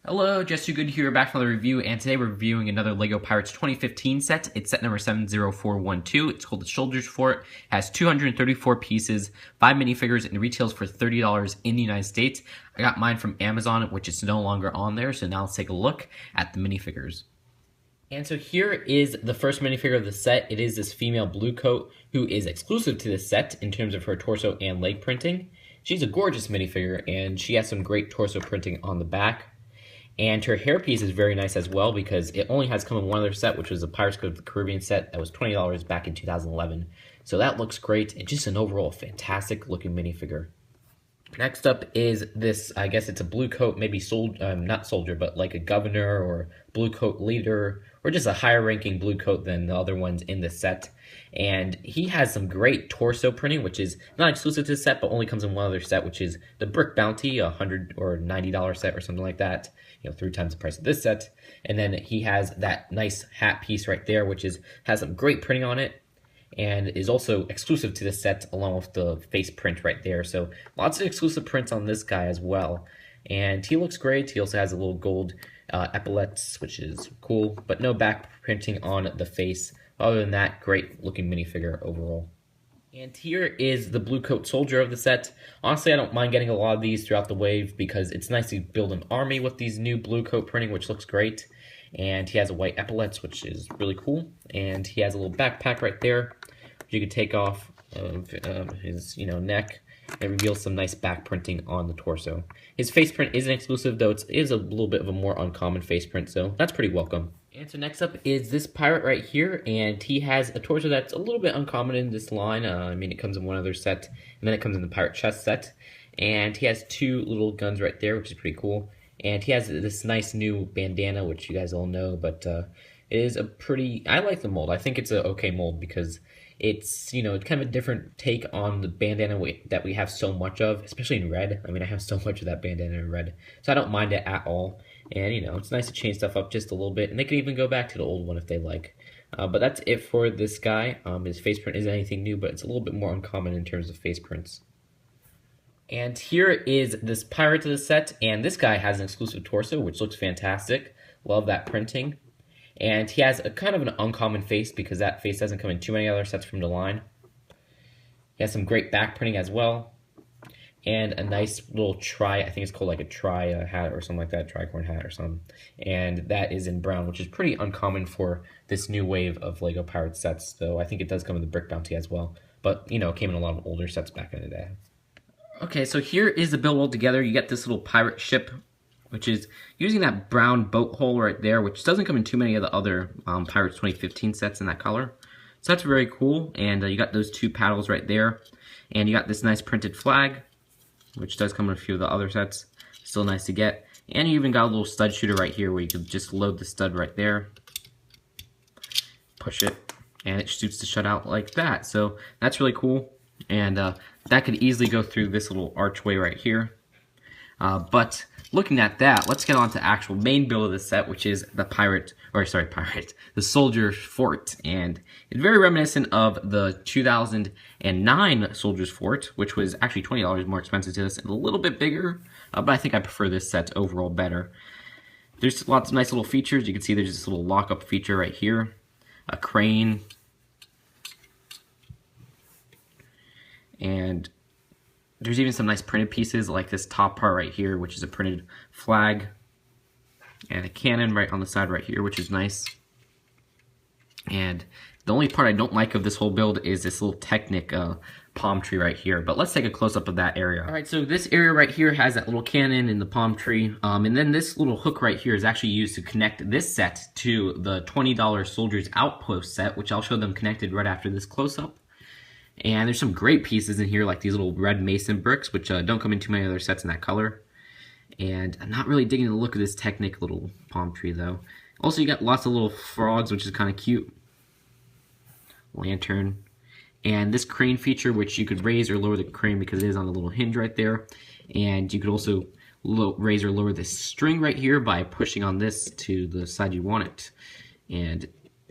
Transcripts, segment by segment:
Hello, Just Too Good here, back from the review, and today we're reviewing another LEGO Pirates 2015 set. It's set number 70412. It's called the Soldiers Fort. It has 234 pieces, 5 minifigures, and it retails for $30 in the United States. I got mine from Amazon, which is no longer on there, so now let's take a look at the minifigures. And so here is the first minifigure of the set. It is this female bluecoat who is exclusive to this set in terms of her torso and leg printing. She's a gorgeous minifigure, and she has some great torso printing on the back. And her hairpiece is very nice as well because it only has come in one other set, which was the Pirates of the Caribbean set that was $20 back in 2011. So that looks great, and just an overall fantastic looking minifigure. Next up is this, I guess it's a blue coat, maybe not soldier, but like a governor or blue coat leader, or just a higher ranking blue coat than the other ones in the set. And he has some great torso printing, which is not exclusive to the set, but only comes in one other set, which is the Brick Bounty, a $100 or $90 set or something like that. 3 times the price of this set. And then he has that nice hat piece right there, which has some great printing on it, and is also exclusive to this set along with the face print right there. So lots of exclusive prints on this guy as well. And he looks great. He also has a little gold epaulets, which is cool, but no back printing on the face. Other than that, great looking minifigure overall. And here is the blue coat soldier of the set. Honestly, I don't mind getting a lot of these throughout the wave because it's nice to build an army with these new blue coat printing, which looks great. And he has a white epaulets, which is really cool. And he has a little backpack right there, which you could take off his neck. It reveals some nice back printing on the torso. His face print isn't exclusive, though it is a little bit of a more uncommon face print, so that's pretty welcome. And so next up is this pirate right here, and he has a torso that's a little bit uncommon in this line. It comes in one other set, and then it comes in the pirate chest set. And he has 2 little guns right there, which is pretty cool. And he has this nice new bandana, which you guys all know, but it is I like the mold. I think it's a okay mold because it's, it's kind of a different take on the bandana that we have so much of, especially in red. I have so much of that bandana in red, so I don't mind it at all. And, it's nice to change stuff up just a little bit, and they can even go back to the old one if they like. But that's it for this guy. His face print isn't anything new, but it's a little bit more uncommon in terms of face prints. And here is this pirate of the set, and this guy has an exclusive torso, which looks fantastic. Love that printing. And he has a kind of an uncommon face because that face doesn't come in too many other sets from the line. He has some great back printing as well. And a nice little I think it's called like a hat or something like that, tricorn hat or something. And that is in brown, which is pretty uncommon for this new wave of LEGO Pirate sets, though I think it does come in the Brick Bounty as well. But, it came in a lot of older sets back in the day. Okay, so here is the build all together. You get this little pirate ship, which is using that brown boat hull right there, which doesn't come in too many of the other Pirates 2015 sets in that color. So that's very cool, and you got those 2 paddles right there. And you got this nice printed flag, which does come in a few of the other sets. Still nice to get. And you even got a little stud shooter right here where you could just load the stud right there. Push it, and it shoots the shut out like that. So that's really cool. And that could easily go through this little archway right here. But looking at that, let's get on to actual main build of the set, which is the the Soldiers Fort. And it's very reminiscent of the 2009 Soldiers Fort, which was actually $20 more expensive to this and a little bit bigger. But I think I prefer this set overall better. There's lots of nice little features. You can see there's this little lock-up feature right here, a crane, and there's even some nice printed pieces like this top part right here, which is a printed flag, and a cannon right on the side right here, which is nice. And the only part I don't like of this whole build is this little Technic palm tree right here. But let's take a close-up of that area. Alright, so this area right here has that little cannon and the palm tree. And then this little hook right here is actually used to connect this set to the $20 Soldiers Outpost set, which I'll show them connected right after this close-up. And there's some great pieces in here, like these little red mason bricks, which don't come in too many other sets in that color. And I'm not really digging the look of this Technic little palm tree, though. Also, you got lots of little frogs, which is kind of cute. Lantern. And this crane feature, which you could raise or lower the crane because it is on the little hinge right there. And you could also raise or lower this string right here by pushing on this to the side you want it. And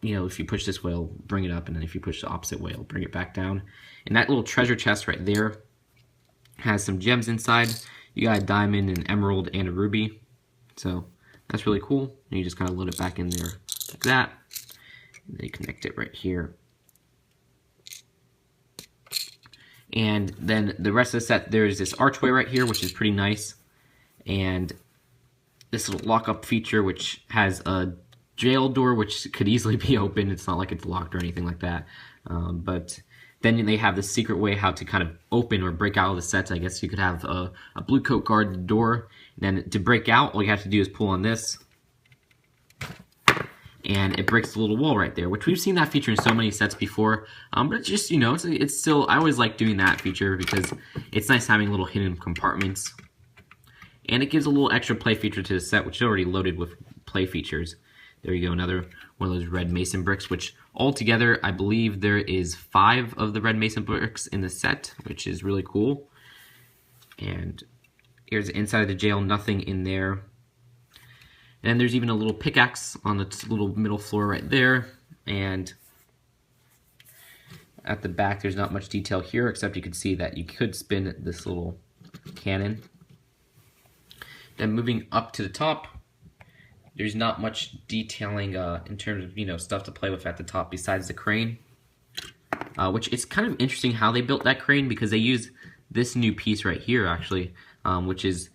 if you push this way, it'll bring it up, and then if you push the opposite way, it'll bring it back down. And that little treasure chest right there has some gems inside. You got a diamond, an emerald, and a ruby. So That's really cool. And you just kind of load it back in there like that. And then you connect it right here. And then the rest of the set, there's this archway right here, which is pretty nice. And this little lock-up feature, which has a jail door, which could easily be opened. It's not like it's locked or anything like that. But then they have the secret way how to kind of open or break out of the set. I guess you could have a blue coat guard the door. And then to break out, all you have to do is pull on this. And it breaks the little wall right there, which we've seen that feature in so many sets before. But it's just, you know, it's still, I always like doing that feature because it's nice having little hidden compartments. And it gives a little extra play feature to the set, which is already loaded with play features. There you go, another one of those red mason bricks, which altogether, I believe there is 5 of the red mason bricks in the set, which is really cool. And here's the inside of the jail, nothing in there. And there's even a little pickaxe on the little middle floor right there. And at the back, there's not much detail here, except you can see that you could spin this little cannon. Then moving up to the top, there's not much detailing in terms of, you know, stuff to play with at the top besides the crane. Which is kind of interesting how they built that crane, because they use this new piece right here, actually, which is,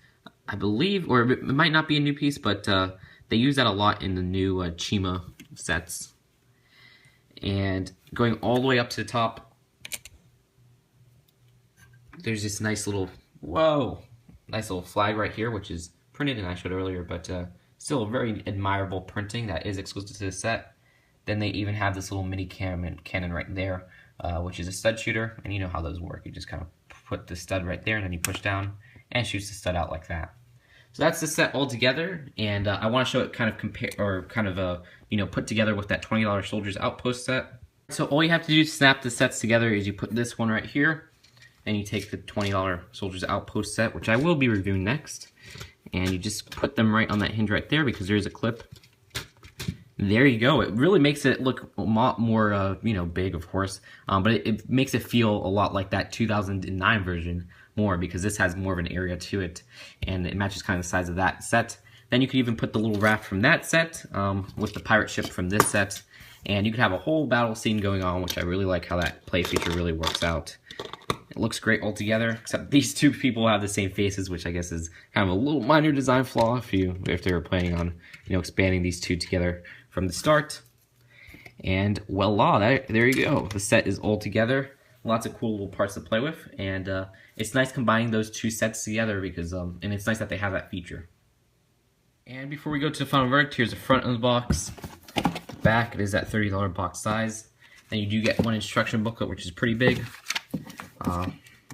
I believe, or it might not be a new piece, but they use that a lot in the new Chima sets. And going all the way up to the top, there's this nice little, nice little flag right here, which is printed, and I showed earlier, but still a very admirable printing that is exclusive to the set. Then they even have this little mini cannon right there, which is a stud shooter, and you know how those work. You just kind of put the stud right there, and then you push down, and it shoots the stud out like that. So that's the set all together, and I want to show it kind of you know, put together with that $20 Soldiers Outpost set. So all you have to do to snap the sets together is you put this one right here, and you take the $20 Soldiers Outpost set, which I will be reviewing next, and you just put them right on that hinge right there because there's a clip. There you go. It really makes it look a lot more, you know, big, of course, but it makes it feel a lot like that 2009 version more, because this has more of an area to it, and it matches kind of the size of that set. Then you could even put the little raft from that set with the pirate ship from this set, and you could have a whole battle scene going on, which I really like how that play feature really works out. It looks great altogether, except these two people have the same faces, which I guess is kind of a little minor design flaw if they were planning on, you know, expanding these two together from the start. And voila, there you go. The set is all together. Lots of cool little parts to play with, and it's nice combining those two sets together because, and it's nice that they have that feature. And before we go to the final verdict, here's the front of the box. The back, it is that $30 box size. And you do get one instruction booklet, which is pretty big.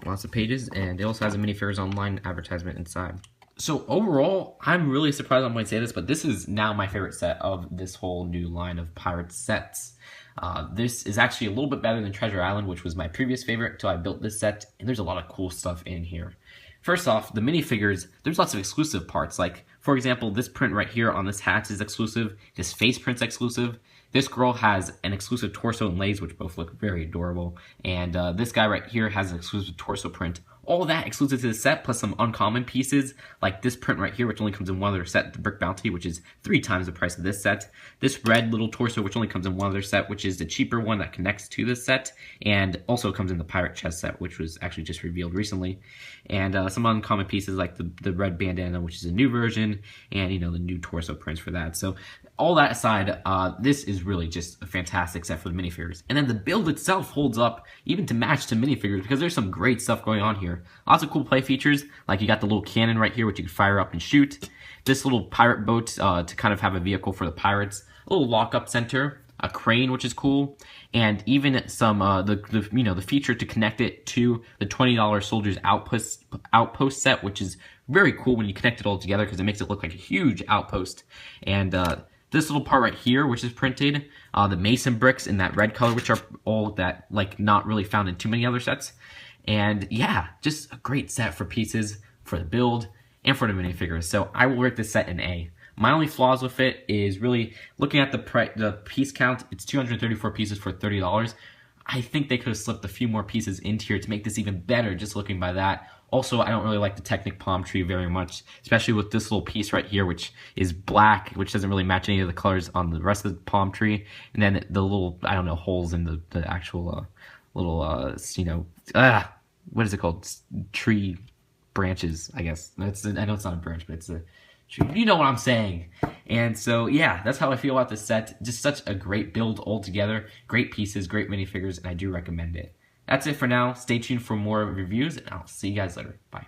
Lots of pages, and it also has a Minifigures Online advertisement inside. So overall, I'm really surprised I'm going to say this, but this is now my favorite set of this whole new line of Pirates sets. This is actually a little bit better than Treasure Island, which was my previous favorite until I built this set, and there's a lot of cool stuff in here. First off, the minifigures, there's lots of exclusive parts, like, for example, this print right here on this hat is exclusive, this face print's exclusive, this girl has an exclusive torso and legs, which both look very adorable, and this guy right here has an exclusive torso print. All that exclusive to the set, plus some uncommon pieces, like this print right here, which only comes in one other set, the Brick Bounty, which is 3 times the price of this set. This red little torso, which only comes in one other set, which is the cheaper one that connects to this set, and also comes in the Pirate Chest set, which was actually just revealed recently. And some uncommon pieces like the red bandana, which is a new version, and, you know, the new torso prints for that. So all that aside, this is really just a fantastic set for the minifigures. And then the build itself holds up even to match to minifigures, because there's some great stuff going on here. Lots of cool play features, like you got the little cannon right here, which you can fire up and shoot. This little pirate boat to kind of have a vehicle for the pirates. A little lock-up center, a crane, which is cool, and even some the feature to connect it to the $20 Soldiers Outpost set, which is very cool when you connect it all together because it makes it look like a huge outpost. And this little part right here, which is printed, the mason bricks in that red color, which are all that, like, not really found in too many other sets. And yeah, just a great set for pieces, for the build, and for the minifigures. So I will rate this set an A. My only flaws with it is really looking at the piece count. It's 234 pieces for $30. I think they could have slipped a few more pieces into here to make this even better, just looking by that. Also, I don't really like the Technic palm tree very much, especially with this little piece right here, which is black, which doesn't really match any of the colors on the rest of the palm tree. And then the little, I don't know, holes in the actual little, what is it called? Tree branches, I guess. I know it's not a branch, but it's a tree. You know what I'm saying. And so, yeah, that's how I feel about this set. Just such a great build altogether. Great pieces, great minifigures, and I do recommend it. That's it for now. Stay tuned for more reviews, and I'll see you guys later. Bye.